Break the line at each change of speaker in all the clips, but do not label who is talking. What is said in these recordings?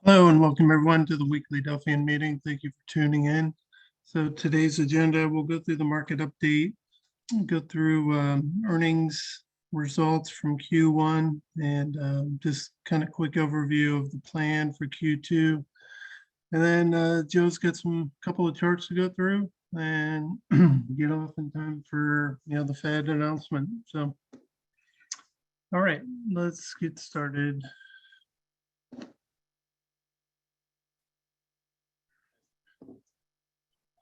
Hello and welcome everyone to the weekly Delphian meeting. Thank you for tuning in. So today's agenda, we'll go through the market update, go through earnings results from Q1 and just kind of quick overview of the plan for Q2. And then Joe's got some couple of charts to go through and get off in time for the Fed announcement. So, all right, let's get started.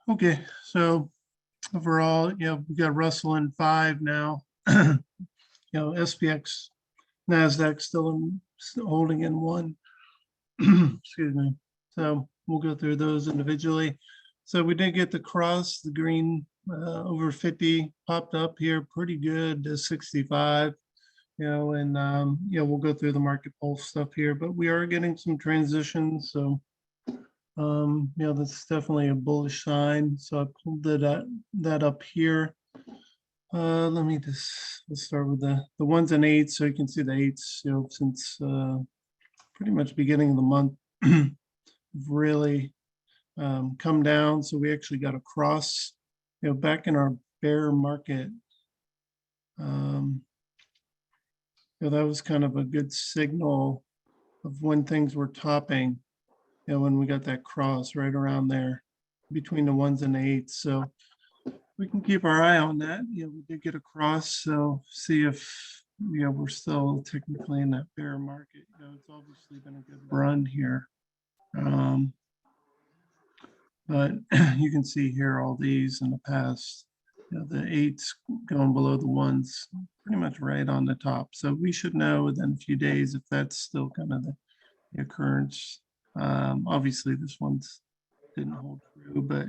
Okay, so overall, we got Russell in 5 now. SPX, NASDAQ still holding in 1. Excuse me. So we'll go through those individually. So we did get the cross, the green over 50 popped up here pretty good to 65. And we'll go through the market pulse stuff here, but we are getting some transitions. So that's definitely a bullish sign. So I pulled that up here. Let's start with the ones and eights. So you can see the eights, since pretty much beginning of the month, really come down. So we actually got a cross, back in our bear market. That was kind of a good signal of when things were topping. When we got that cross right around there between the ones and eights. So we can keep our eye on that. We did get a cross, so see if we're still technically in that bear market. It's obviously been a good run here. But you can see here all these in the past, the eights going below the ones, pretty much right on the top. So we should know within a few days if that's still kind of the occurrence. Obviously this one's didn't hold true, but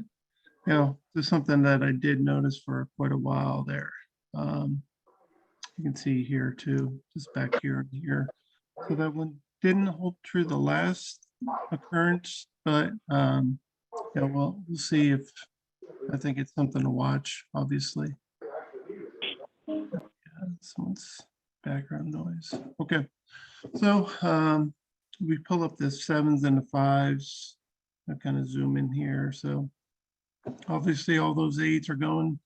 there's something that I did notice for quite a while there. You can see here too, just back here and here. So that one didn't hold true the last occurrence, but we'll see if I think it's something to watch, obviously. Someone's background noise. Okay, so we pull up the 7s and the 5s. I kind of zoom in here. So obviously all those 8s are going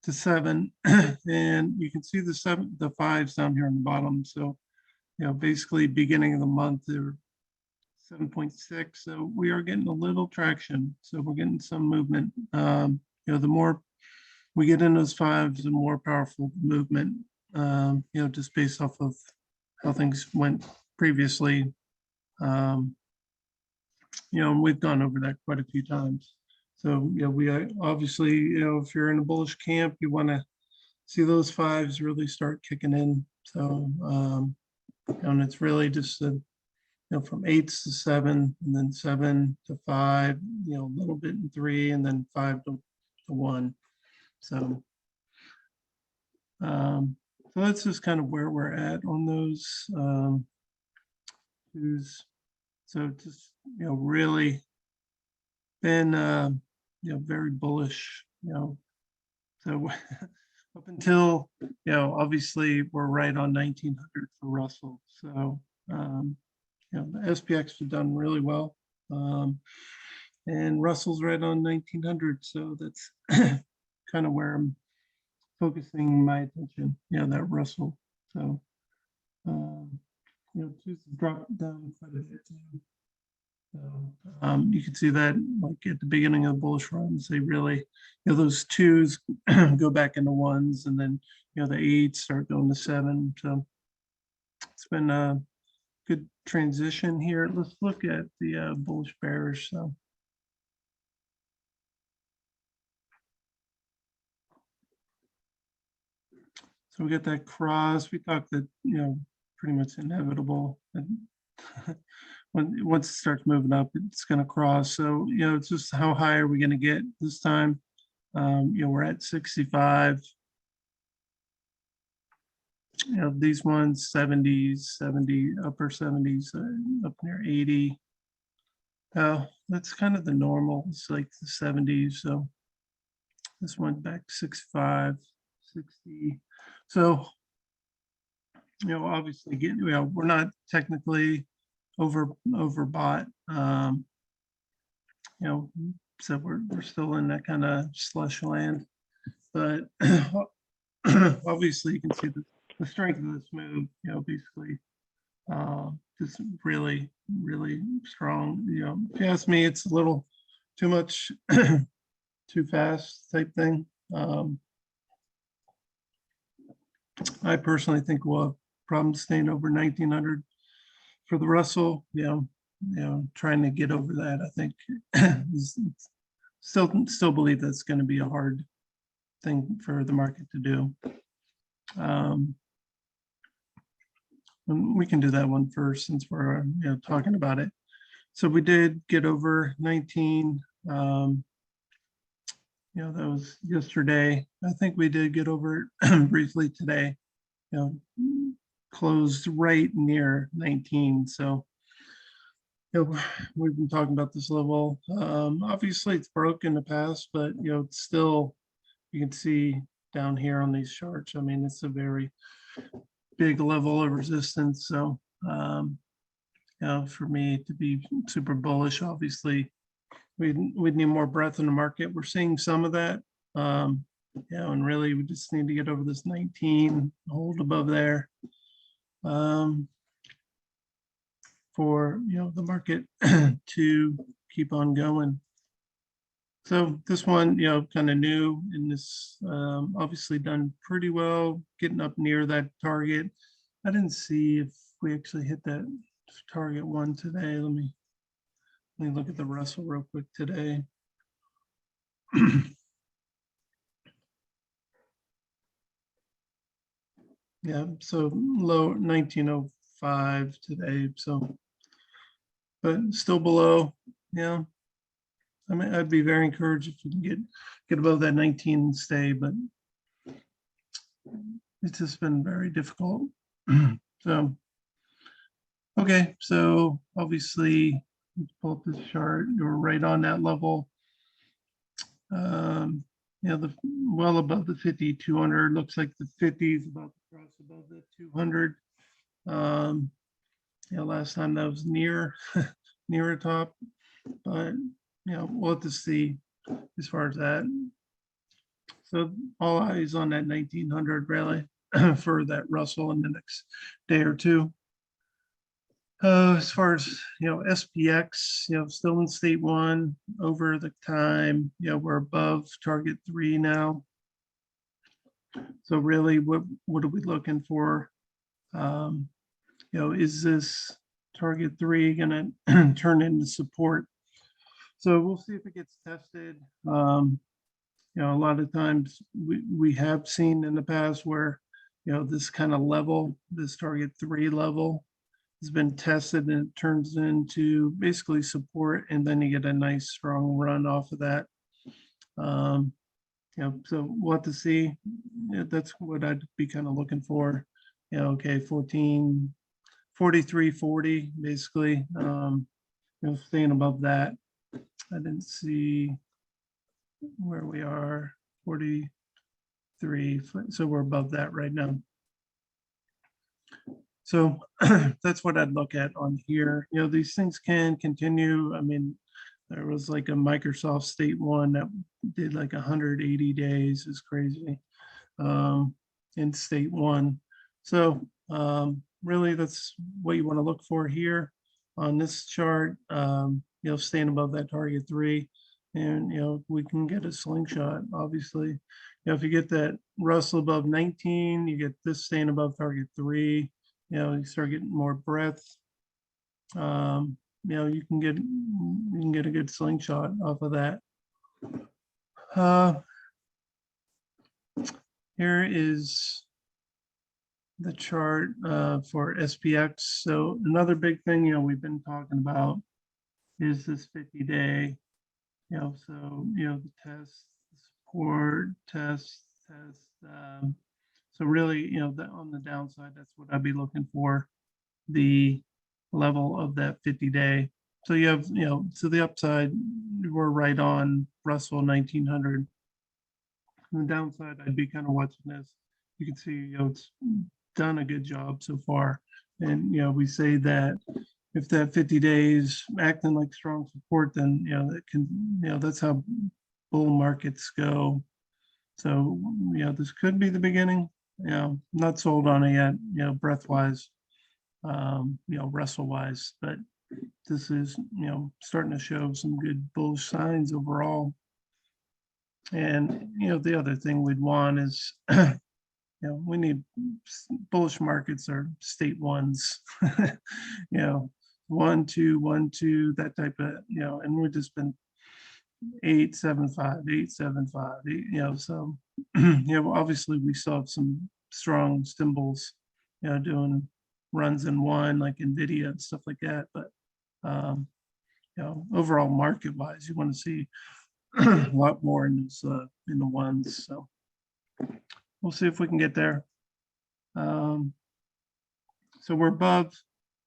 to 7 and you can see the 5s down here on the bottom. So, basically beginning of the month, they're 7.6. So we are getting a little traction. So we're getting some movement. The more we get in those 5s, the more powerful movement, just based off of how things went previously. And we've gone over that quite a few times. So, we obviously, if you're in a bullish camp, you want to see those 5s really start kicking in. So, and it's really just from 8s to 7, and then 7 to 5, a little bit in 3, and then 5 to 1. So, so that's just kind of where we're at on those twos. So just really been very bullish. So up until obviously we're right on 1900 for Russell. So the SPX have done really well, and Russell's right on 1900. So that's kind of where I'm focusing my attention. That Russell. So twos have dropped down quite a bit too. So you can see that like at the beginning of the bullish runs, they really, those 2s go back into 1s, and then the 8s start going to 7. So it's been a good transition here. Let's look at the bullish bearish. So we get that cross. We thought that pretty much inevitable. Once it starts moving up, it's going to cross. So it's just how high are we going to get this time? We're at 65. These ones 70s, 70, upper 70s, up near 80. That's kind of the normal. It's like the 70s. So this went back 65, 60. So obviously we're not technically overbought. You know, so we're still in that kind of slush land, but obviously you can see the strength of this move. You know, basically just really strong. You know, if you ask me, it's a little too much, too fast type thing. I personally think we'll have problems staying over 1900 for the Russell. You know, trying to get over that. I think still believe that's going to be a hard thing for the market to do. And we can do that one first since we're talking about it. So we did get over 19. You know, that was yesterday. I think we did get over it briefly today. You know, closed right near 19. So you know, we've been talking about this level. Obviously, it's broke in the past, but you know, it's still, you can see down here on these charts. I mean, it's a very big level of resistance. So, you know, for me to be super bullish, obviously, we'd need more breadth in the market. We're seeing some of that. You know, and really, we just need to get over this 19, hold above there. For the market to keep on going. So this one, kind of new in this, obviously done pretty well, getting up near that target. I didn't see if we actually hit that target one today. Let me look at the Russell real quick today. Yeah, so low 1905 today. So, but still below. Yeah, I mean, I'd be very encouraged if you can get above that 19 and stay, but it's just been very difficult. So, okay, so obviously, let's pull up this chart. You're right on that level. Well above the 50, 200. Looks like the 50 is about to cross above the 200. Last time that was near a top, but we'll have to see as far as that. So all eyes on that 1900 rally for that Russell in the next day or two. As far as SPX, still in state one over the time. We're above target 3 now. So really, what are we looking for? Is this target 3 going to turn into support? So we'll see if it gets tested. A lot of times we have seen in the past where this kind of level, this target 3 level, has been tested and it turns into basically support, and then you get a nice strong run off of that. So we'll have to see. That's what I'd be kind of looking for. Okay, 43.40 basically. Staying above that. I didn't see where we are. 43. So we're above that right now. So that's what I'd look at on here. These things can continue. I mean, there was like a Microsoft state one that did like 180 days. Is crazy in state one. So really, that's what you want to look for here on this chart. Staying above that target 3, and we can get a slingshot. Obviously, if you get that Russell above 19, you get this staying above target 3. You start getting more breadth. You can get a good slingshot off of that. Here is the chart for SPX. So another big thing we've been talking about is this 50-day. So the test, the support, test. So really, on the downside, that's what I'd be looking for, the level of that 50-day. So you have, so the upside, we're right on Russell 1900. On the downside, I'd be kind of watching this. You can see, it's done a good job so far. And, we say that, if that 50 days acting like strong support, then, that can, that's how bull markets go. So, this could be the beginning. Not sold on it yet, breath wise, wrestle wise, but this is, starting to show some good bullish signs overall. And, the other thing we'd want is, we need bullish markets or state ones, 1, 2, 1, 2, that type of, and we've just been 8, 7, 5, 8, 7, 5, 8, so, obviously we still have some strong symbols, doing runs in one, like NVIDIA and stuff like that. But, overall market wise, you want to see a lot more in those, in the ones. So we'll see if we can get there. So we're above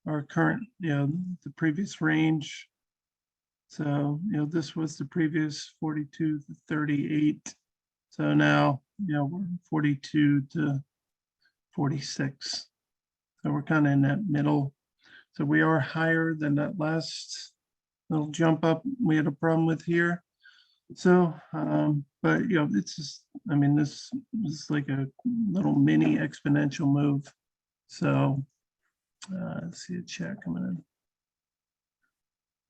our current, the previous range. So, this was the previous 42 to 38. So now, we're 42 to 46. So we're kind of in that middle. So we are higher than that last little jump up we had a problem with here. So, but, it's just, I mean, this is like a little mini exponential move. So, let's see a check coming in.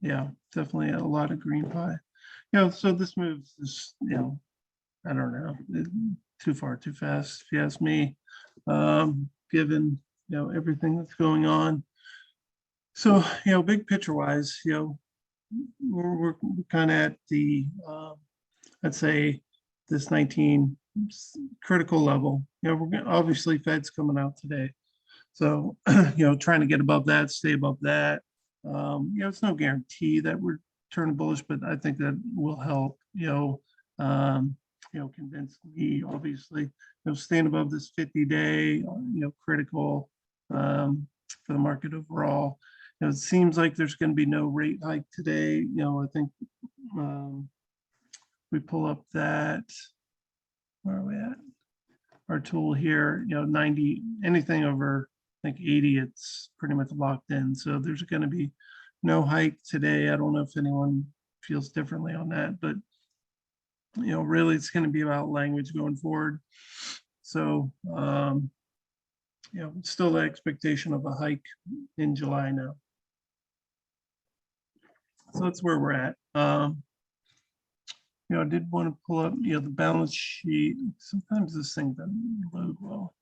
Yeah, definitely a lot of green pie. So this move is, I don't know, too far, too fast, if you ask me, given, everything that's going on. So, big picture wise, we're kind of at the, I'd say this 19 critical level. We're obviously Fed's coming out today. So, trying to get above that, stay above that. It's no guarantee that we're turning bullish, but I think that will help, convince me, obviously, staying above this 50-day, critical, for the market overall. It seems like there's going to be no rate hike today. I think, we pull up that, where are we at? Our tool here, 90, anything over, I think 80, it's pretty much locked in. So there's going to be no hike today. I don't know if anyone feels differently on that, but, really it's going to be about language going forward. So, still the expectation of a hike in July now. So that's where we're at. I did want to pull up, the balance sheet. Sometimes this thing doesn't load well.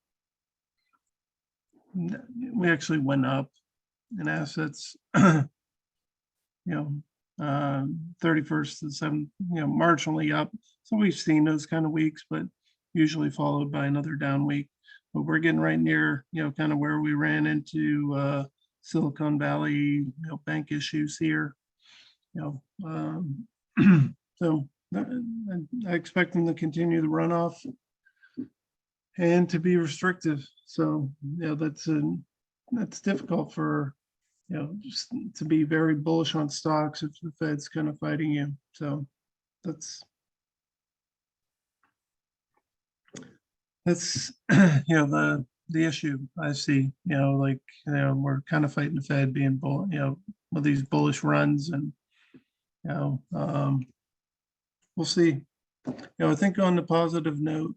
We actually went up in assets, 31st to 7th, marginally up. So we've seen those kind of weeks, but usually followed by another down week. But we're getting right near, kind of where we ran into Silicon Valley, bank issues here. So I expect them to continue the runoff and to be restrictive. So, that's difficult for, just to be very bullish on stocks if the Fed's kind of fighting you. So that's the issue I see, we're kind of fighting the Fed being bull, with these bullish runs, and, we'll see. I think on the positive note,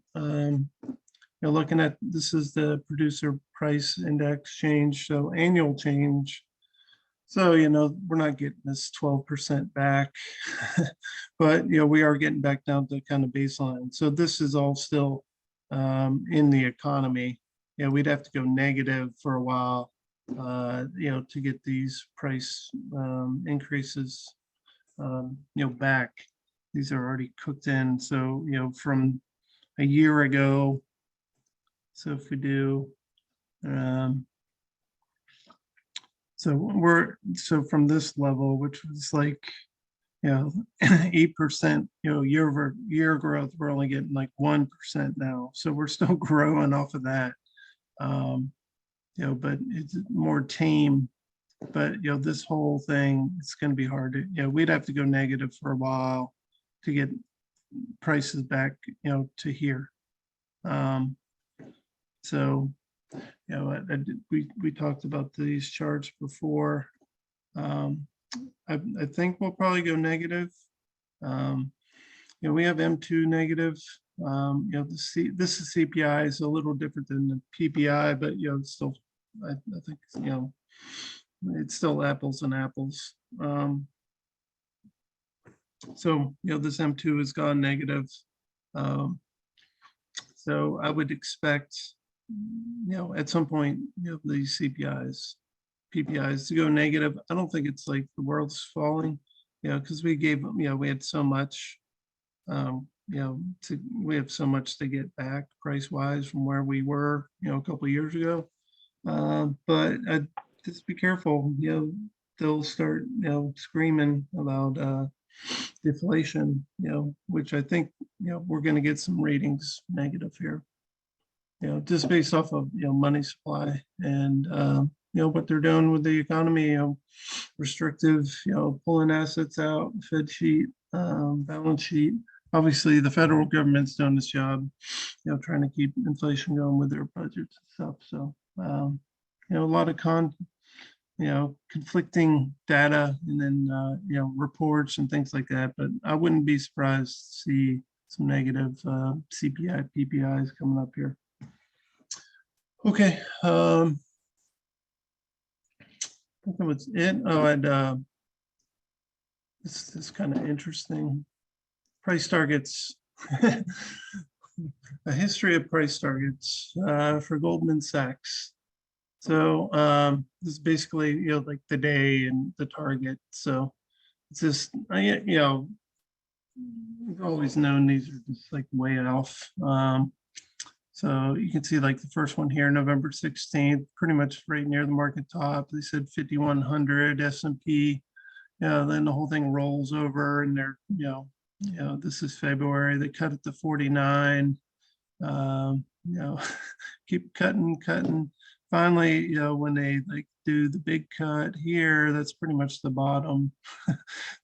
looking at, this is the producer price index change, so annual change. So, we're not getting this 12% back, but, we are getting back down to kind of baseline. So this is all still in the economy. We'd have to go negative for a while, to get these price increases, back. These are already cooked in. So, from a year ago, so if we do, so from this level, which was like, 8%, year over year growth, we're only getting like 1% now. So we're still growing off of that, but it's more tame. But, this whole thing, it's going to be hard to, we'd have to go negative for a while to get prices back, to here. So, we talked about these charts before. I think we'll probably go negative. We have M2 negative. This is CPI, is a little different than the PPI, but it's still, I think, it's still apples and apples. So this M2 has gone negative. So I would expect, at some point, these CPIs, PPIs to go negative. I don't think it's like the world's falling, because we gave, we had so much, we have so much to get back price wise from where we were, a couple of years ago. But just be careful, they'll start, screaming about deflation, which I think, we're going to get some ratings negative here, just based off of, money supply and, what they're doing with the economy, restrictive, pulling assets out, Fed sheet, balance sheet. Obviously, the federal government's doing this job, trying to keep inflation going with their budgets and stuff. So, a lot of conflicting data and then, reports and things like that. But I wouldn't be surprised to see some negative CPI, PPIs coming up here. Okay. I think that was it. Oh, and this is kind of interesting. Price targets. A history of price targets for Goldman Sachs. So this is basically, like the day and the target. So it's just, we've always known these are just like way off. So you can see like the first one here, November 16th, pretty much right near the market top. They said 5,100 S&P. Then the whole thing rolls over and they're, this is February. They cut it to 49. Keep cutting. Finally, when they like do the big cut here, that's pretty much the bottom,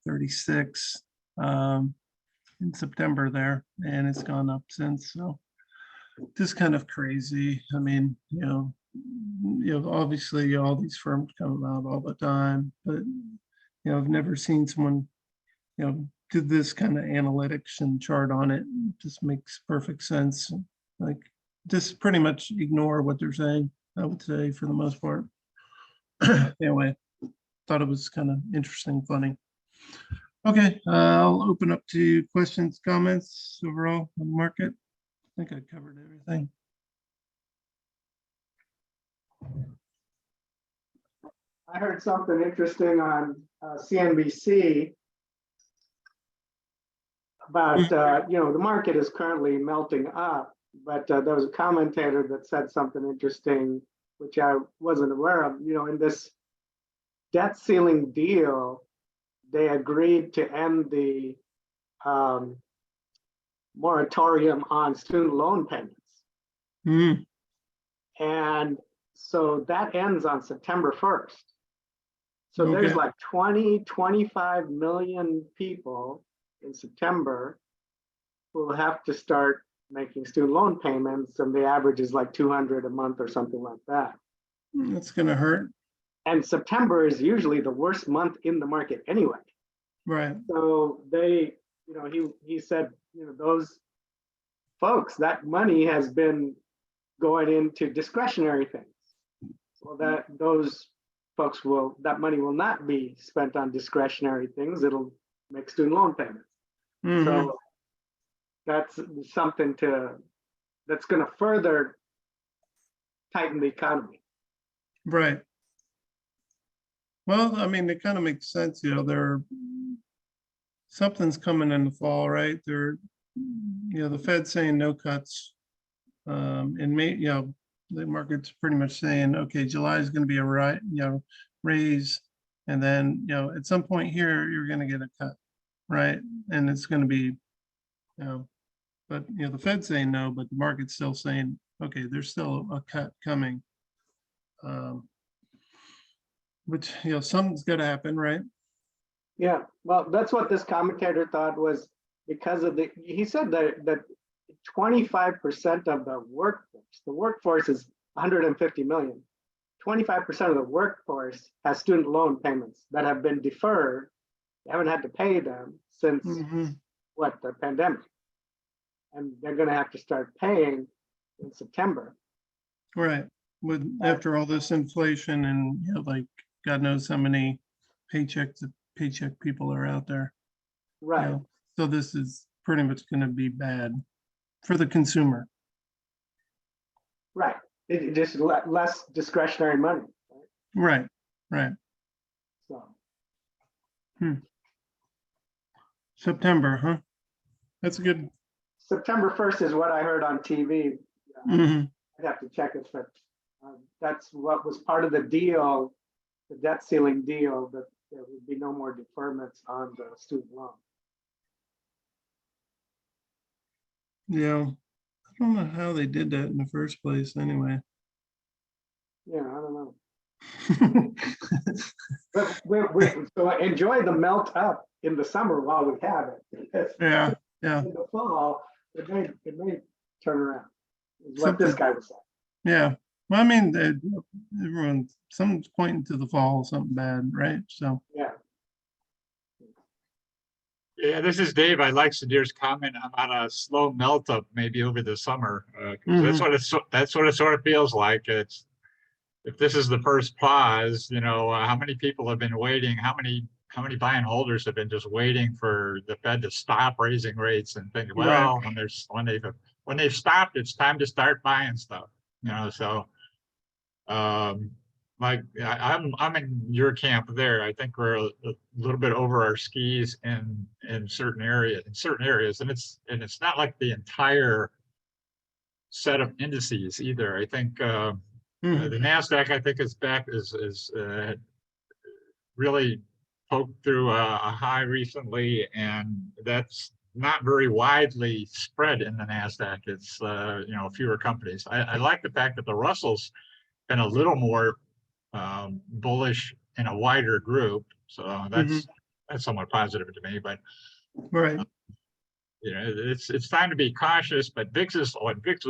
36 in September there, and it's gone up since. So just kind of crazy. I mean, obviously all these firms come out all the time, but I've never seen someone, do this kind of analytics and chart on it. It just makes perfect sense. Like, just pretty much ignore what they're saying, I would say, for the most part. Anyway, thought it was kind of interesting, funny. Okay, I'll open up to questions, comments overall on the market. I think I covered everything.
I heard something interesting on CNBC about, the market is currently melting up, but there was a commentator that said something interesting, which I wasn't aware of. In this debt ceiling deal, they agreed to end the moratorium on student loan payments.
Mm.
And so that ends on September 1st. So
Okay.
there's like 25 million people in September who will have to start making student loan payments, and the average is like 200 a month or something like that.
That's gonna hurt.
And September is usually the worst month in the market anyway.
Right.
So they, he said, those folks, that money has been going into discretionary things. So that those folks that money will not be spent on discretionary things. It'll make student loan payments.
Mm-hmm.
So that's something that's going to further tighten the economy.
Right. Well, I mean, it kind of makes sense, something's coming in the fall, right? The Fed's saying no cuts. In May, the market's pretty much saying, okay, July is going to be a raise, and then at some point here you're going to get a cut, right? And it's going to be, but the Fed's saying no, but the market's still saying, okay, there's still a cut coming, which something's got to happen, right?
Yeah, well, that's what this commentator thought was because of he said that 25% of the workforce is 150 million. 25% of the workforce has student loan payments that have been deferred. They haven't had to pay them since the pandemic. And they're going to have to start paying in September.
Right. With after all this inflation and like God knows how many paycheck to paycheck people are out there.
Right.
So this is pretty much going to be bad for the consumer.
Right. It just less discretionary money.
Right. Right.
So.
September, huh? That's good.
September 1st is what I heard on TV. I'd have to check it, but that's what was part of the deal, the debt ceiling deal, that there would be no more deferments on the student loan.
Yeah. I don't know how they did that in the first place anyway.
Yeah, I don't know. But so enjoy the melt up in the summer while we have it.
Yeah.
In the fall, it may turn around. Is what this guy was saying.
Yeah. Well, I mean, everyone, someone's pointing to the fall, something bad, right? So.
Yeah.
Yeah, this is Dave. I like Sadir's comment about a slow melt up maybe over the summer. That's what it sort of feels like. It's if this is the first pause, how many people have been waiting? How many buy and holders have been just waiting for the Fed to stop raising rates and think, well, when they've stopped, it's time to start buying stuff. So like I'm in your camp there. I think we're a little bit over our skis in certain areas, and it's not like the entire set of indices either. I think the NASDAQ, I think, is really poked through a high recently, and that's not very widely spread in the NASDAQ. It's fewer companies. I like the fact that the Russell's been a little more bullish in a wider group, so that's somewhat positive to me. But
right,
it's time to be cautious. But VIX was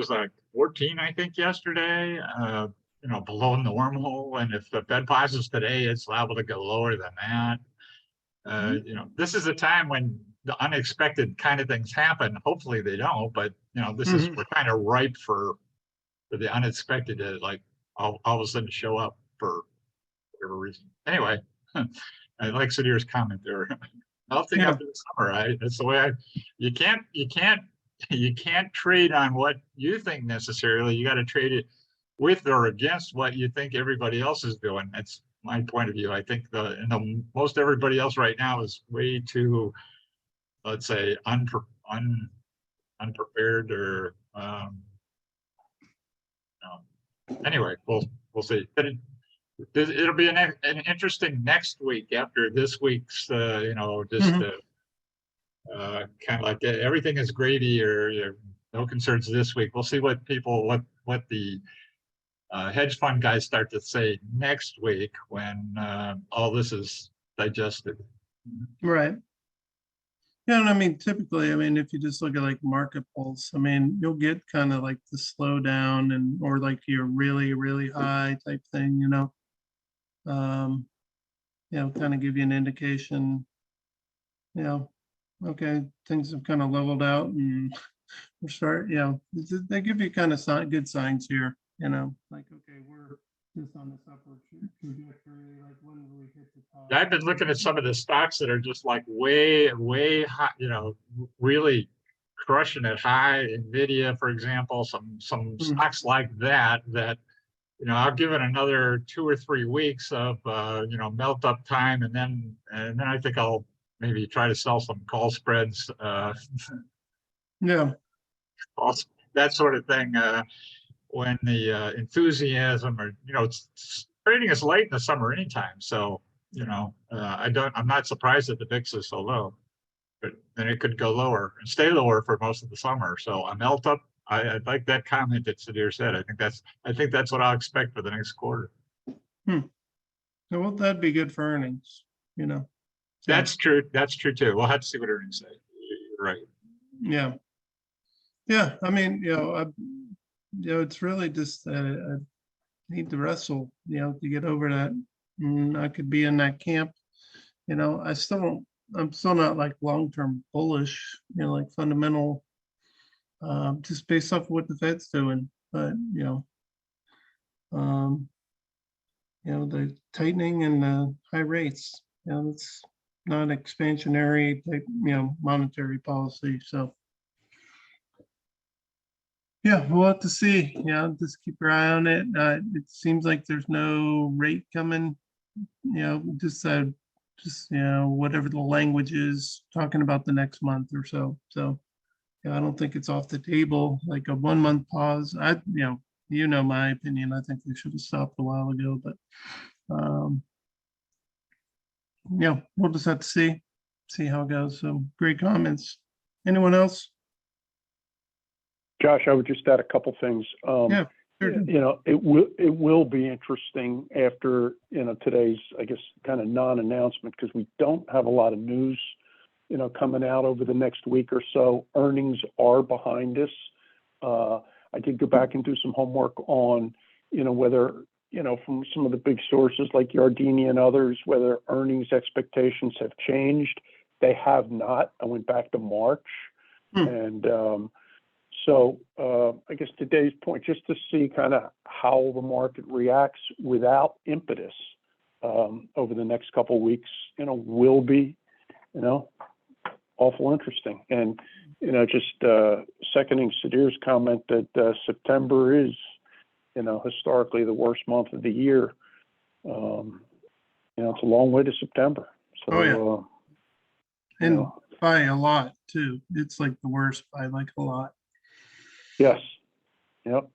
like 14, I think, yesterday. Below normal, and if the Fed pauses today, it's liable to go lower than that. This is a time when the unexpected kind of things happen. Hopefully they don't, but we're kind of ripe for the unexpected to all of a sudden show up for whatever reason. Anyway, I like Sadir's comment there. Melting up in the summer, right? That's the way you can't trade on what you think necessarily. You got to trade it with or against what you think everybody else is doing. That's my point of view. I think most everybody else right now is way too, let's say, unprepared or anyway, we'll see. But it'll be an interesting next week after this week's kind of like everything is gravy or no concerns this week. We'll see what the hedge fund guys start to say next week when all this is digested.
Right. Yeah, and I mean, typically, if you just look at like market pulse, you'll get kind of like the slowdown or like your really, really high type thing, kind of give you an indication, okay, things have kind of leveled out and we're they give you kind of good signs here, like, okay, we're just on this upward trajectory, like when will we hit the top?
I've been looking at some of the stocks that are just like way high, really crushing it high. Nvidia, for example, some stocks like that I'll give it another 2 or 3 weeks of melt up time, and then I think I'll maybe try to sell some call spreads, that sort of thing. When the enthusiasm or trading is late in the summer anytime, so I'm not surprised that the VIX is so low, but then it could go lower and stay lower for most of the summer. So a melt up, I like that comment that Sadir said. I think that's what I'll expect for the next quarter.
Well, that'd be good for earnings, So.
That's true too. We'll have to see what earnings say. You're right.
Yeah. It's really just need to wrestle, to get over that. I could be in that camp. I still don't, I'm still not like long-term bullish, like fundamental, just based off of what the Fed's doing. But, the tightening and the high rates, it's not expansionary type, monetary policy. So, yeah, we'll have to see. Just keep your eye on it. It seems like there's no rate coming. Just whatever the language is, talking about the next month or so. So, I don't think it's off the table. Like a 1 month pause. My opinion. I think they should have stopped a while ago. But we'll just have to see how it goes. So, great comments. Anyone else?
Josh, I would just add a couple things.
Yeah, sure.
It will be interesting after today's, I guess, kind of non-announcement, because we don't have a lot of news coming out over the next week or so. Earnings are behind us. I did go back and do some homework on whether from some of the big sources like Yardini and others, whether earnings expectations have changed. They have not. I went back to March. And so I guess today's point, just to see kind of how the market reacts without impetus over the next couple of weeks, will be, awful interesting. And, just seconding Sudhir's comment that September is, historically the worst month of the year. It's a long way to September. So,
and by a lot too. It's like the worst by like a lot.
Yes. Yep.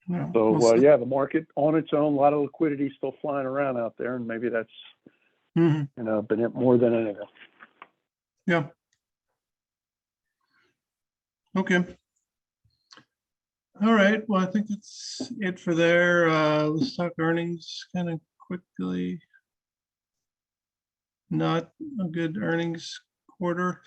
Yeah.
So, the market on its own, a lot of liquidity still flying around out there, and maybe that's, been it more than anything.
Yeah. Okay. All right. Well, I think that's it for there. Let's talk earnings kind of quickly. Not a good earnings quarter.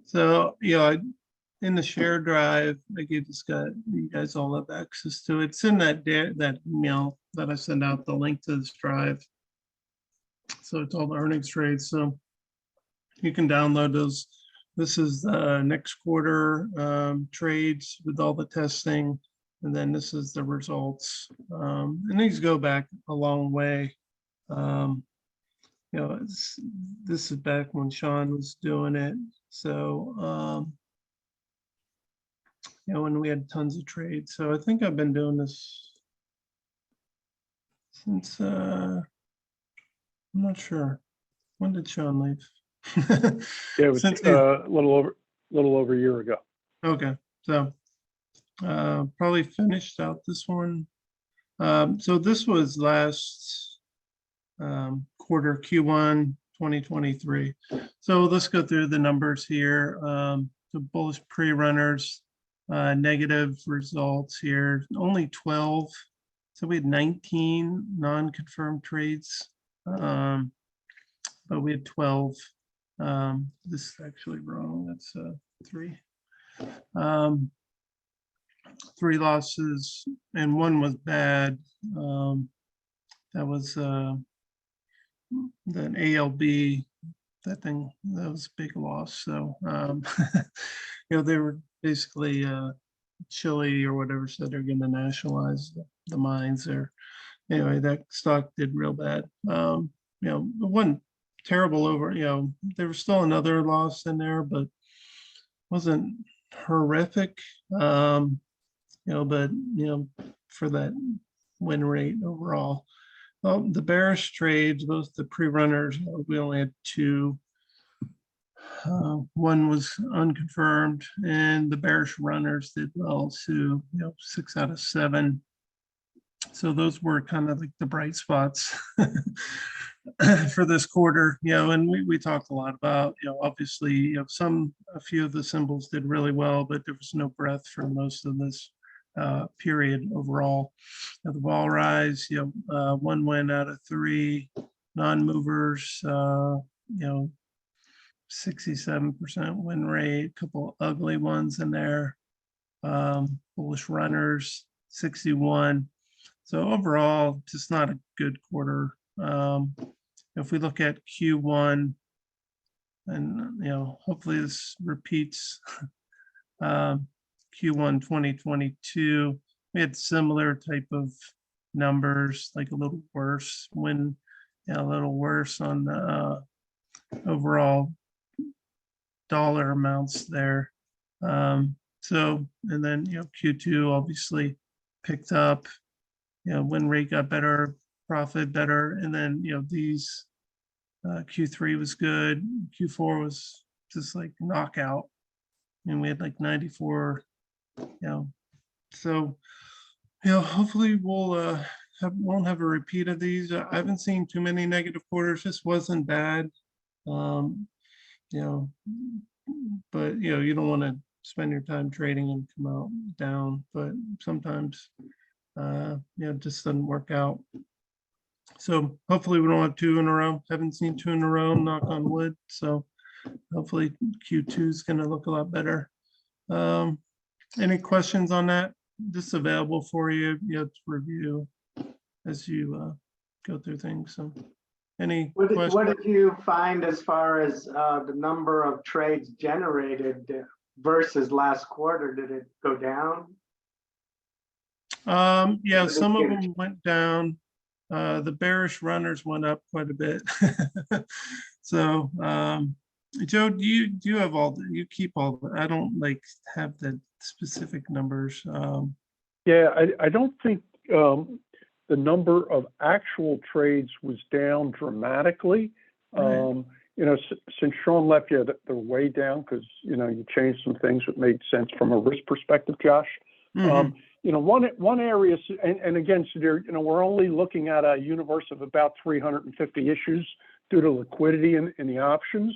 So, in the share drive, I gave this guy, you guys all have access to it. It's in that email that I send out, the link to this drive. So it's all the earnings trades. So you can download those. This is the next quarter trades with all the testing. And then this is the results. And these go back a long way. This is back when Sean was doing it. So, when we had tons of trades. So I think I've been doing this since, I'm not sure. When did Sean leave?
Yeah, it was a little over a year ago.
Okay. So probably finished out this one. So this was last quarter, Q1 2023. So let's go through the numbers here. The bullish pre-runners, negative results here, only 12. So we had 19 non-confirmed trades, but we had 12. This is actually wrong. That's 3. 3 losses and 1 was bad. That was the ALB, that thing, that was a big loss. So, they were basically Chile or whatever said they're going to nationalize the mines there. Anyway, that stock did real bad. It wasn't terrible over, there was still another loss in there, but wasn't horrific. But for that win rate overall. Well, the bearish trades, both the pre-runners, we only had 2. 1 was unconfirmed, and the bearish runners did well too. 6 out of 7. So those were kind of like the bright spots for this quarter. And we talked a lot about, obviously, a few of the symbols did really well, but there was no breadth for most of this period overall. The vol rise, 1 win out of 3, non-movers, 67% win rate, a couple ugly ones in there. Bullish runners, 61. So overall, just not a good quarter. If we look at Q1, and hopefully this repeats Q1 2022, we had similar type of numbers, like a little worse a little worse on the overall dollar amounts there. So, and then, Q2 obviously picked up, win rate got better, profit better. And then, these Q3 was good. Q4 was just like knockout. And we had like 94, so, hopefully we'll won't have a repeat of these. I haven't seen too many negative quarters. This wasn't bad. But you don't want to spend your time trading and come out down, but sometimes it just doesn't work out. So hopefully we don't have two in a row. Haven't seen two in a row, knock on wood. So hopefully Q2 is going to look a lot better. Any questions on that? This is available for you to review as you go through things. So any questions?
What did you find as far as the number of trades generated versus last quarter? Did it go down?
Yeah, some of them went down. The bearish runners went up quite a bit. So, Joe, do you have you keep all the, I don't have the specific numbers.
Yeah, I don't think the number of actual trades was down dramatically.
Right.
Since Sean left, they're way down because, you changed some things that made sense from a risk perspective, Josh.
Mhm.
One area, and again, Sudhir, we're only looking at a universe of about 350 issues due to liquidity in the options.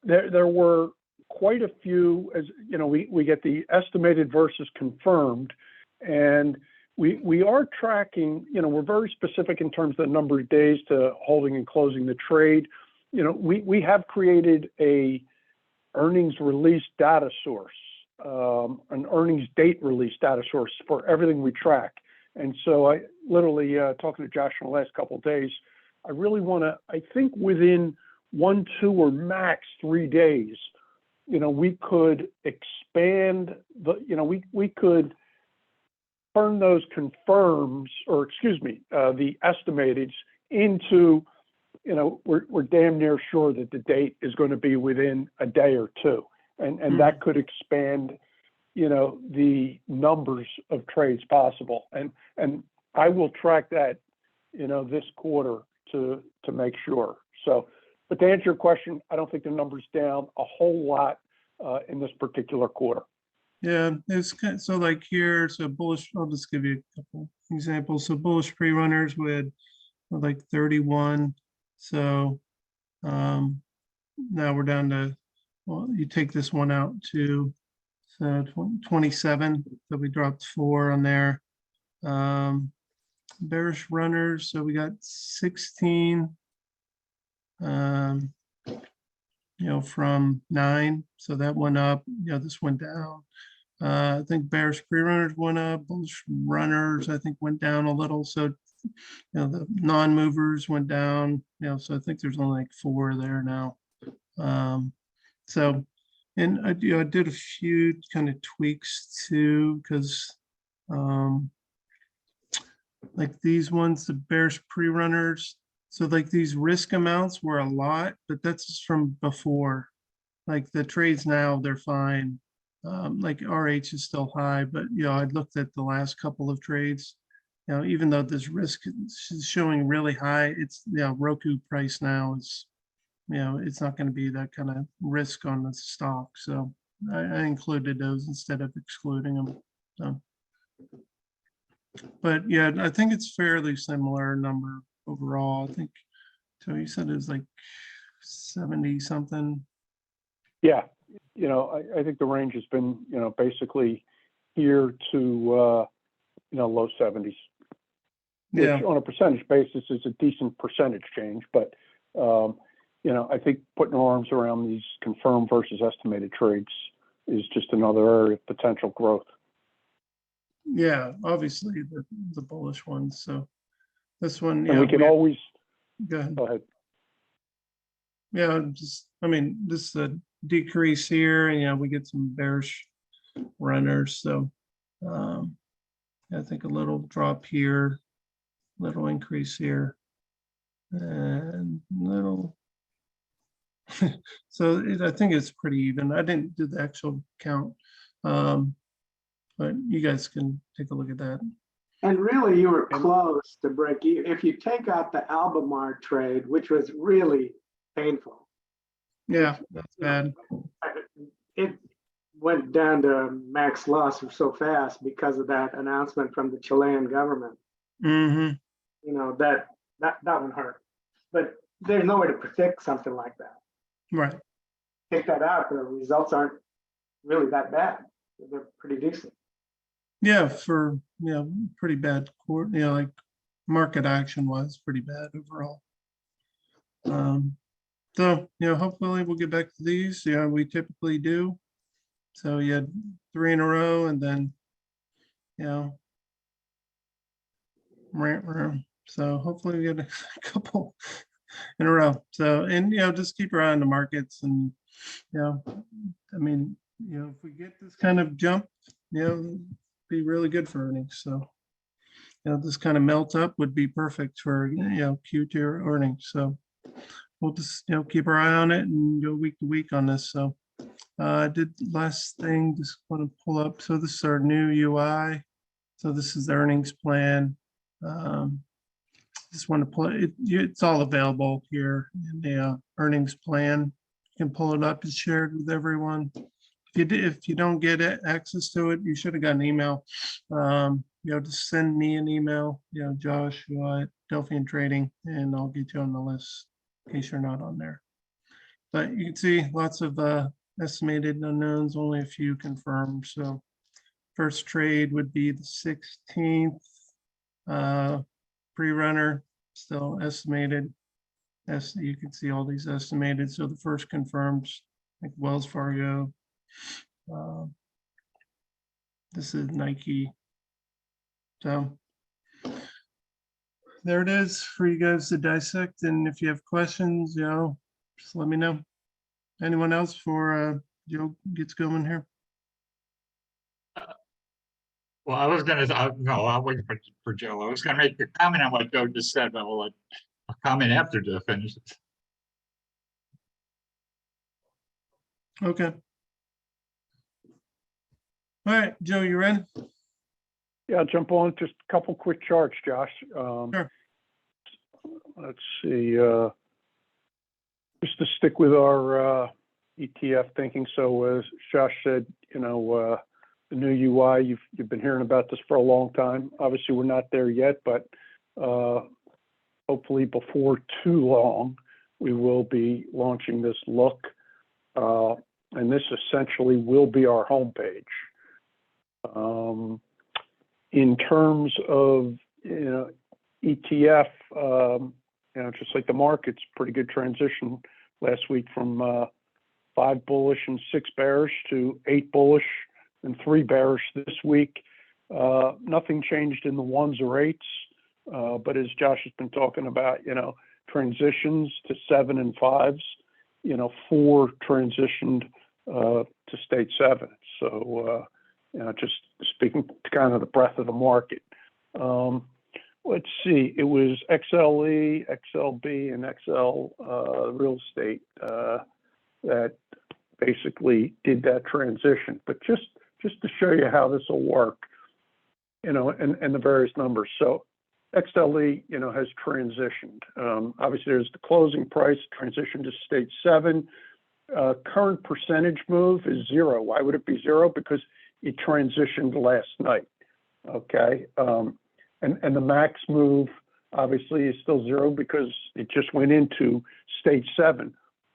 There were quite a few, as we get the estimated versus confirmed, and we are tracking, we're very specific in terms of the number of days to holding and closing the trade. We have created a earnings release data source, an earnings date release data source for everything we track. And so I literally, talking to Josh in the last couple of days, I really want to, I think within 1, 2, or max 3 days, we could expand we could turn those confirms, or excuse me, the estimateds into, we're damn near sure that the date is going to be within a day or two. And that could expand, the numbers of trades possible. And I will track that, this quarter to make sure. So, but to answer your question, I don't think the number's down a whole lot in this particular quarter.
Yeah, it's so like here, so bullish, I'll just give you a couple examples. So bullish pre-runners with like 31. So now we're down to, well, you take this one out to 27. So we dropped 4 on there. Bearish runners, so we got 16. From 9, so that went up. This went down. I think bearish pre-runners went up. Bullish runners, I think, went down a little. So, the non-movers went down. So I think there's only like 4 there now. So, and I did a few kind of tweaks too, because like these ones, the bearish pre-runners. So like these risk amounts were a lot, but that's just from before. Like the trades now, they're fine. Like RH is still high, but I looked at the last couple of trades. Even though this risk is showing really high, it's Roku price now is, it's not going to be that kind of risk on the stock. So I included those instead of excluding them. So, but yeah, I think it's fairly similar number overall. I think, so you said it was like 70 something.
Yeah, I think the range has been, basically here to, low 70s.
Yeah.
Which on a percentage basis is a decent percentage change, but, I think putting our arms around these confirmed versus estimated trades, is just another area of potential growth.
Yeah, obviously the bullish ones. So this one,
And
yeah,
we can always,
go ahead.
go ahead.
Yeah, just, I mean, this is a decrease here, and, you know, we get some bearish runners. So I think a little drop here, little increase here, and little. So I think it's pretty even. I didn't do the actual count, but you guys can take a look at that.
And really, you were close to break even. If you take out the Albemarle trade, which was really painful.
Yeah, that's bad.
It went down to max loss so fast because of that announcement from the Chilean government.
Mm-hmm.
You know, that one hurt. But there's no way to predict something like that.
Right.
Take that out, the results aren't really that bad. They're pretty decent.
Yeah, for, you know, pretty bad court, you know, like market action was pretty bad overall. So, you know, hopefully we'll get back to these. Yeah, we typically do. So you had 3 in a row, and then, you know, rant room. So hopefully we get a couple in a row. So, and, you know, just keep your eye on the markets, and, you know, I mean, you know, if we get this kind of jump, you know, be really good for earnings. So, you know, this kind of melt up would be perfect for, you know, Q2 earnings. So we'll just, you know, keep our eye on it and go week to week on this. So I did last thing, just want to pull up. So this is our new UI. So this is the earnings plan. Just want to pull it. It's all available here in the earnings plan. You can pull it up and share it with everyone. If you don't get access to it, you should have got an email. You know, just send me an email, you know, Josh at Delphian Trading, and I'll get you on the list in case you're not on there. But you can see lots of estimated unknowns, only a few confirmed. So first trade would be the 16th. Pre-runner still estimated. As you can see, all these estimated. So the first confirms, like Wells Fargo. This is Nike. So there it is for you guys to dissect. And if you have questions, you know, just let me know. Anyone else before Joe gets going here?
Well, I was gonna, no, I'll wait for Joe. I was gonna make a comment on what Joe just said, but I'll comment after Joe finishes.
Okay. All right, Joe, you ready?
Yeah, I'll jump on just a couple quick charts, Josh.
Sure.
Let's see, just to stick with our ETF thinking. So as Josh said, you know, the new UI, you've been hearing about this for a long time. Obviously, we're not there yet, but hopefully before too long, we will be launching this look. And this essentially will be our homepage. In terms of, you know, ETF, you know, just like the markets, pretty good transition last week from 5 bullish and 6 bearish to 8 bullish and 3 bearish this week. Nothing changed in the 1s or 8s, but as Josh has been talking about, you know, transitions to 7 and 5s, you know, 4 transitioned to state 7. So, you know, just speaking to kind of the breadth of the market. Let's see, it was XLE, XLB, and XL real estate that basically did that transition. But just to show you how this will work, you know, and the various numbers. So XLE, you know, has transitioned. Obviously, there's the closing price, transition to state 7. Current percentage move is 0. Why would it be 0? Because it transitioned last night, okay? And the max move obviously is still 0 because it just went into state 7.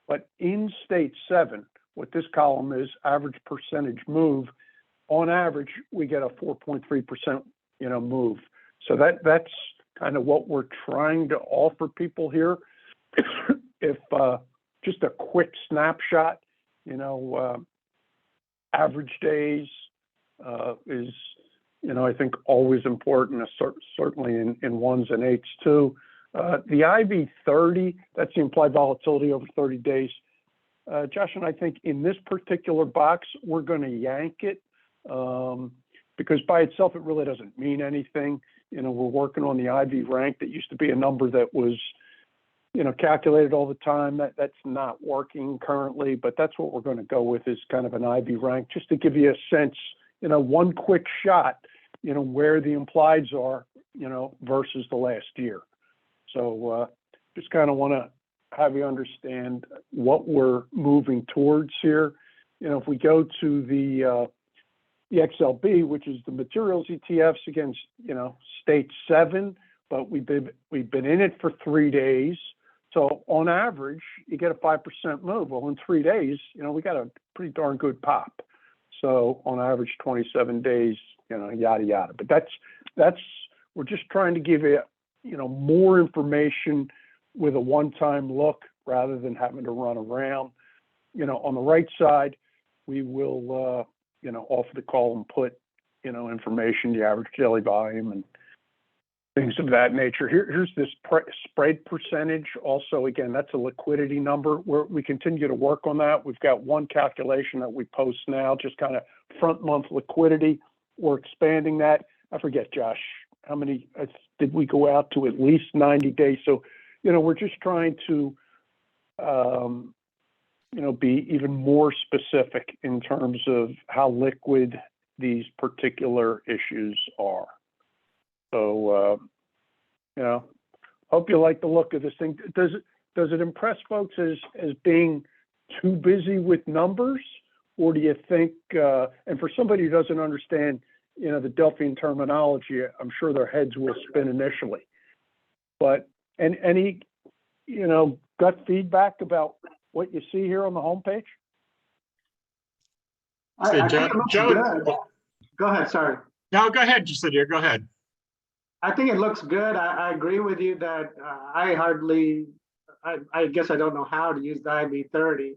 But in state 7, what this column is, average percentage move, on average, we get a 4.3%, you know, move. So that's kind of what we're trying to offer people here. If just a quick snapshot, you know, average days is, I think always important, certainly in ones and eights too. The IV 30, that's the implied volatility over 30 days. Josh and I think in this particular box, we're going to yank it because by itself, it really doesn't mean anything. We're working on the IV rank that used to be a number that was, calculated all the time. That's not working currently, but that's what we're going to go with is kind of an IV rank, just to give you a sense, one quick shot, where the implieds are, versus the last year. So just kind of want to have you understand what we're moving towards here. If we go to the XLB, which is the materials ETFs against, state 7, but we've been in it for 3 days. So on average, you get a 5% move. Well, in 3 days, we got a pretty darn good pop. So on average, 27 days, yada, yada. But that's, we're just trying to give you, more information with a one-time look rather than having to run around. On the right side, we will, off the call and put, information, the average daily volume and things of that nature. Here's this spread percentage. Also, again, that's a liquidity number. We continue to work on that. We've got one calculation that we post now, just kind of front month liquidity. We're expanding that. I forget, Josh, how many did we go out to? At least 90 days. So, we're just trying to, be even more specific in terms of how liquid these particular issues are. So, hope you like the look of this thing. Does it impress folks as being too busy with numbers? Or do you think, and for somebody who doesn't understand, the Delphian terminology, I'm sure their heads will spin initially. But any, gut feedback about what you see here on the homepage?
I think it looks
Joe,
good. Go ahead, sorry.
No, go ahead, Jacindia, go ahead.
I think it looks good. I agree with you that I guess I don't know how to use the IV30.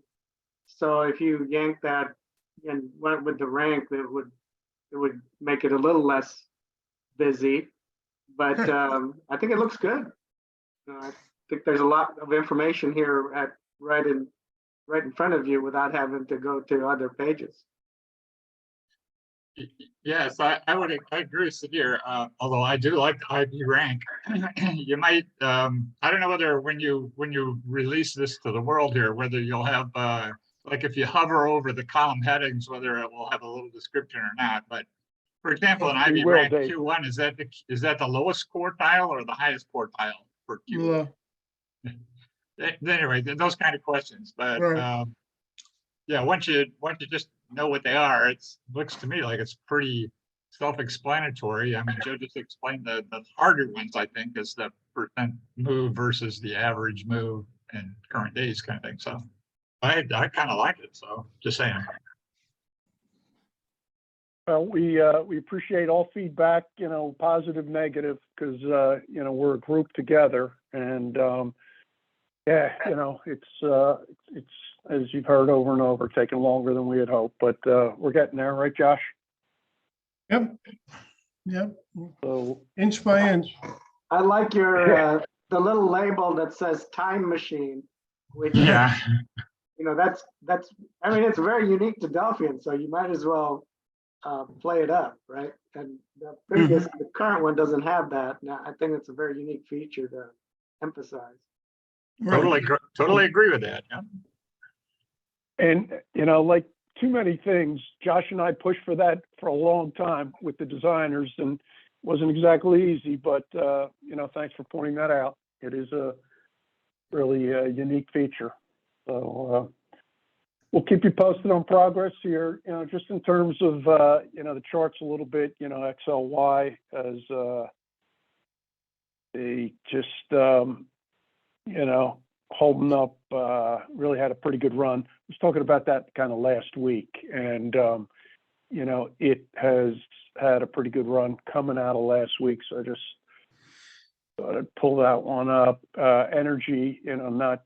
So if you yank that and went with the rank, it would make it a little less busy. But I think it looks good. I think there's a lot of information here right in front of you without having to go to other pages.
Yes, I agree with Sadir, although I do like the IV rank. You might, I don't know whether when you release this to the world here, whether you'll have, like if you hover over the column headings, whether it will have a little description or not. But for example, an IV rank Q1, is that the lowest quartile or the highest quartile for Q1? Anyway, those kind of questions. But
Right.
yeah, once you just know what they are, it looks to me like it's pretty self-explanatory. I mean, Joe just explained the harder ones, I think, is the percent move versus the average move in current days kind of thing. So I kind of like it. So just saying.
Well, we appreciate all feedback, positive, negative, because, we're a group together. And, yeah, it's, as you've heard over and over, taking longer than we had hoped, but we're getting there, right, Josh?
Yep.
So
Inch by inch.
I like your the little label that says time machine, which
Yeah.
that's I mean, it's very unique to Delphian, so you might as well play it up, right? And the current one doesn't have that. Now, I think it's a very unique feature to emphasize.
Right.
Totally agree with that. Yeah.
And, like too many things, Josh and I pushed for that for a long time with the designers, and wasn't exactly easy, but, thanks for pointing that out. It is a really unique feature. So we'll keep you posted on progress here, just in terms of, the charts a little bit, XLY as they just, holding up, really had a pretty good run. I was talking about that kind of last week, and, it has had a pretty good run coming out of last week. So I just thought I'd pull that one up. Energy, not,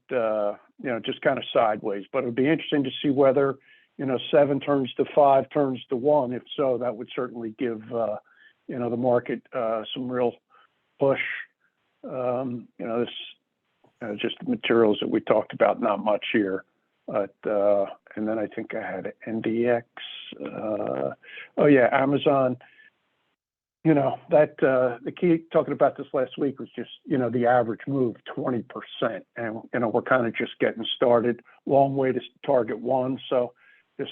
just kind of sideways, but it'd be interesting to see whether, 7 turns to 5 turns to 1. If so, that would certainly give, the market some real push. This just materials that we talked about, not much here. But, and then I think I had NDX. Amazon. The key talking about this last week was just, the average move 20%. And, we're kind of just getting started. Long way to target 1. So just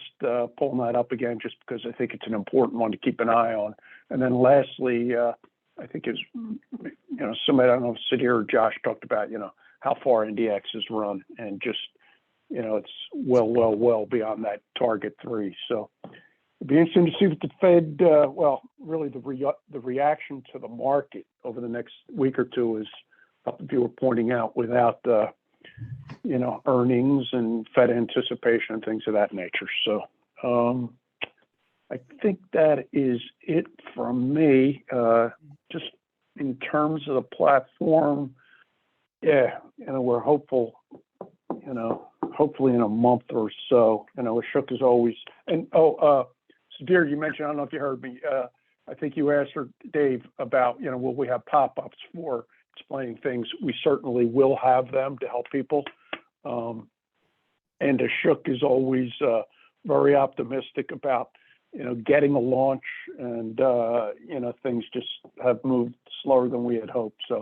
pulling that up again, just because I think it's an important one to keep an eye on. And then lastly, I think it's, somebody, I don't know if Sid here or Josh talked about, how far NDX has run, and just, it's well beyond that target 3. So it'd be interesting to see what the Fed, really the reaction to the market over the next week or two is, a couple of you were pointing out, without the, earnings and Fed anticipation and things of that nature. So I think that is it from me. Just in terms of the platform, we're hopeful, hopefully in a month or so, Ashok is always, and Sudhir, you mentioned, I don't know if you heard me, I think you asked her, Dave, about, will we have pop-ups for explaining things? We certainly will have them to help people. And Ashok is always very optimistic about, getting a launch, and, things just have moved slower than we had hoped. So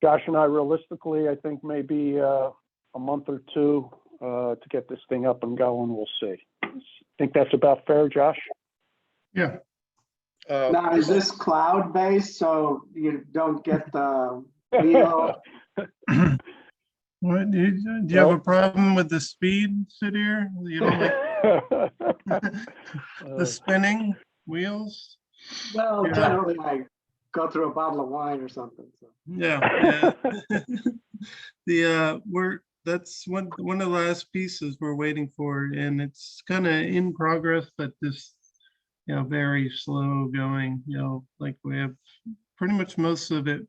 Josh and I, realistically, I think maybe a month or 2 to get this thing up and going. We'll see. Think that's about fair, Josh?
Yeah.
Now, is this cloud-based, so you don't get the wheel?
What, do you have a problem with the speed, Sudhir? You don't like the spinning wheels?
Well,
Yeah.
generally I go through a bottle of wine or something. So.
Yeah. That's one of the last pieces we're waiting for, and it's kind of in progress, but just very slow going. Like we have pretty much most of it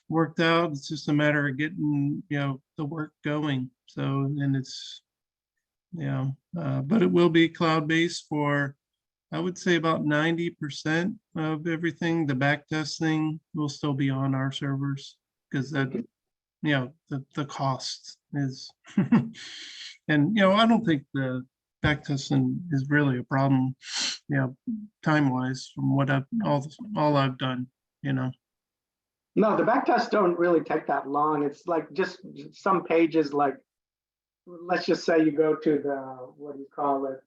worked out. It's just a matter of getting the work going. So, and it's but it will be cloud-based for, I would say, about 90% of everything. The back testing will still be on our servers, because that the cost is and I don't think the back testing is really a problem, time wise, from what all I've done.
No, the back tests don't really take that long. It's like just some pages, like, let's just say you go to the, what do you call it?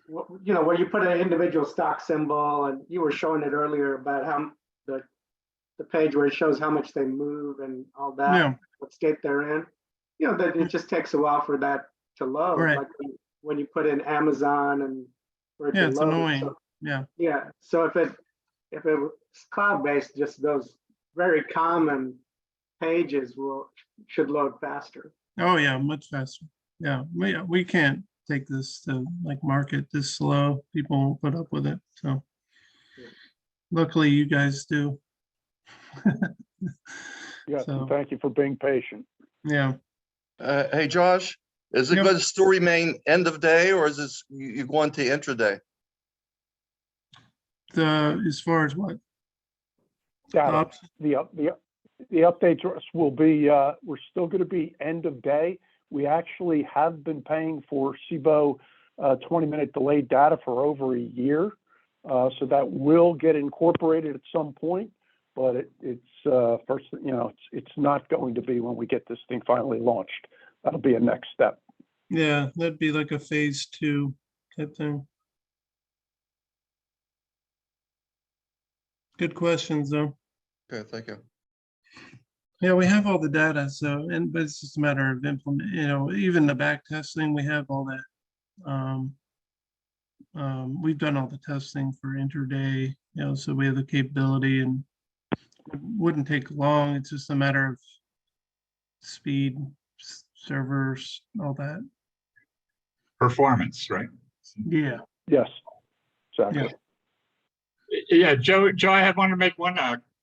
Where you put an individual stock symbol, and you were showing it earlier about how the page where it shows how much they move and all that, what state they're in. That it just takes a while for that to load.
Right.
Like when you put in Amazon and for it to
It's
load.
annoying.
So,
Yeah.
So if it's cloud-based, just those very common pages should load faster.
Oh yeah, much faster. Yeah, we can't take this to market this slow. People won't put up with it. So luckily you guys do.
Yeah,
So,
thank you for being patient.
Yeah.
Hey, Josh, is it
Yep.
going to still remain end of day, or is this you going to intraday?
As far as what?
Got it. The updates will be, we're still going to be end of day. We actually have been paying for SIBO 20-minute delayed data for over a year. So that will get incorporated at some point, but it's first, it's not going to be when we get this thing finally launched. That'll be a next step.
Yeah, that'd be like a phase 2 type thing. Good questions though.
Okay, thank you.
Yeah, we have all the data, but it's just a matter of implement, even the back testing, we have all that. We've done all the testing for intraday, so we have the capability, and it wouldn't take long. It's just a matter of speed, servers, all that.
Performance, right?
Yeah.
Yes, exactly.
Yeah, Joe, I had wanted to make one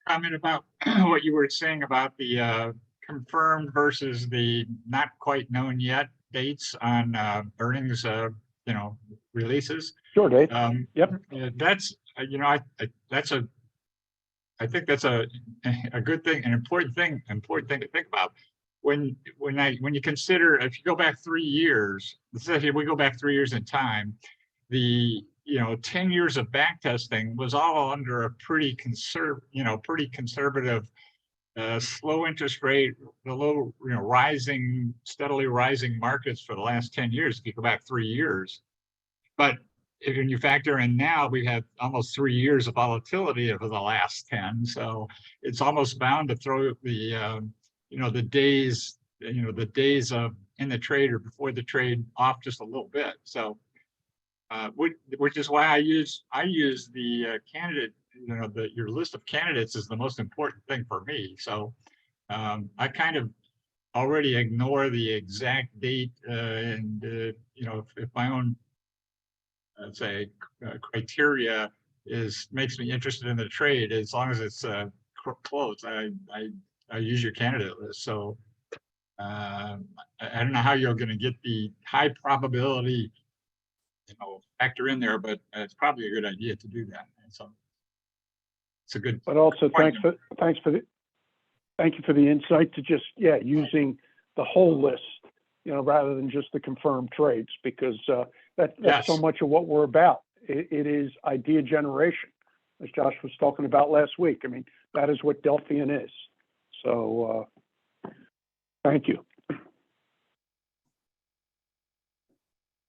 comment about what you were saying about the confirmed versus the not quite known yet. dates on earnings, you know, releases.
Sure, Dave. Yep.
That's, you know, I think that's a good thing, an important thing to think about. When you consider, if you go back 3 years, let's say we go back 3 years in time, the 10 years of back testing was all under a pretty conservative, slow interest rate, the low, steadily rising markets for the last 10 years, if you go back 3 years. But if you factor in now, we've had almost 3 years of volatility over the last 10. So it's almost bound to throw the days of in the trade or before the trade off just a little bit. So which is why I use the candidate, your list of candidates is the most important thing for me. So I kind of already ignore the exact date and if my own say criteria makes me interested in the trade, as long as it's close, I use your candidate list. So I don't know how you're going to get the high probability factor in there, but it's probably a good idea to do that. And so it's a good.
But also,
point.
thank you for the insight to just using the whole list, rather than just the confirmed trades, because that's
Yes.
so much of what we're about. It is idea generation, as Josh was talking about last week. I mean, that is what Delphian is. So thank you.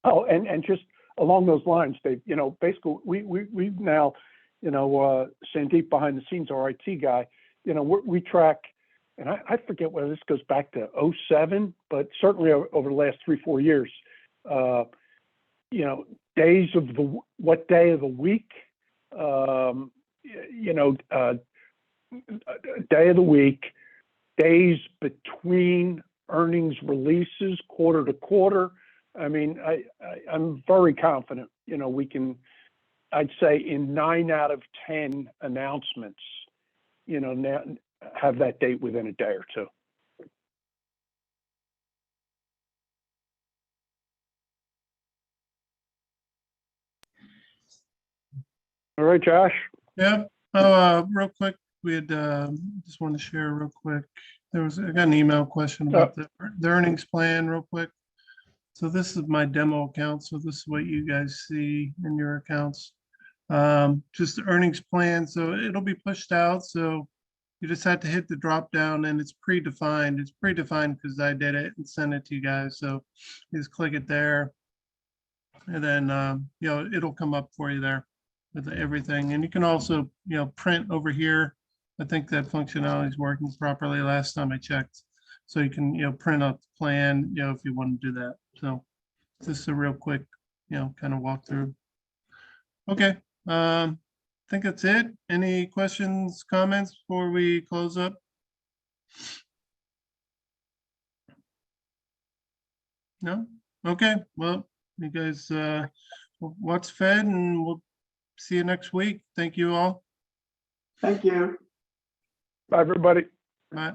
Oh, and just along those lines, Dave, basically we've now, Sandeep behind the scenes, our IT guy, we track, and I forget whether this goes back to 2007, but certainly over the last 3-4 years, days of what day of the week, day of the week, days between earnings releases, quarter to quarter. I mean, I'm very confident, we can, I'd say in 9 out of 10 announcements, now have that date within a day or two. All right, Josh.
Yeah. Real quick, we had just want to share real quick. I got an email question about the earnings plan real quick. So this is my demo account. So this is what you guys see in your accounts. Just the earnings plan. So it'll be pushed out. So you just have to hit the drop down and it's predefined. It's predefined because I did it and sent it to you guys. So you just click it there. And then, it'll come up for you there with everything. And you can also, print over here. I think that functionality is working properly last time I checked. So you can, print out the plan, if you want to do that. So just a real quick, kind of walkthrough. Okay. I think that's it. Any questions, comments before we close up? No? Okay. Well, you guys watch Fed and we'll see you next week. Thank you all.
Thank you.
Bye, everybody.
Bye.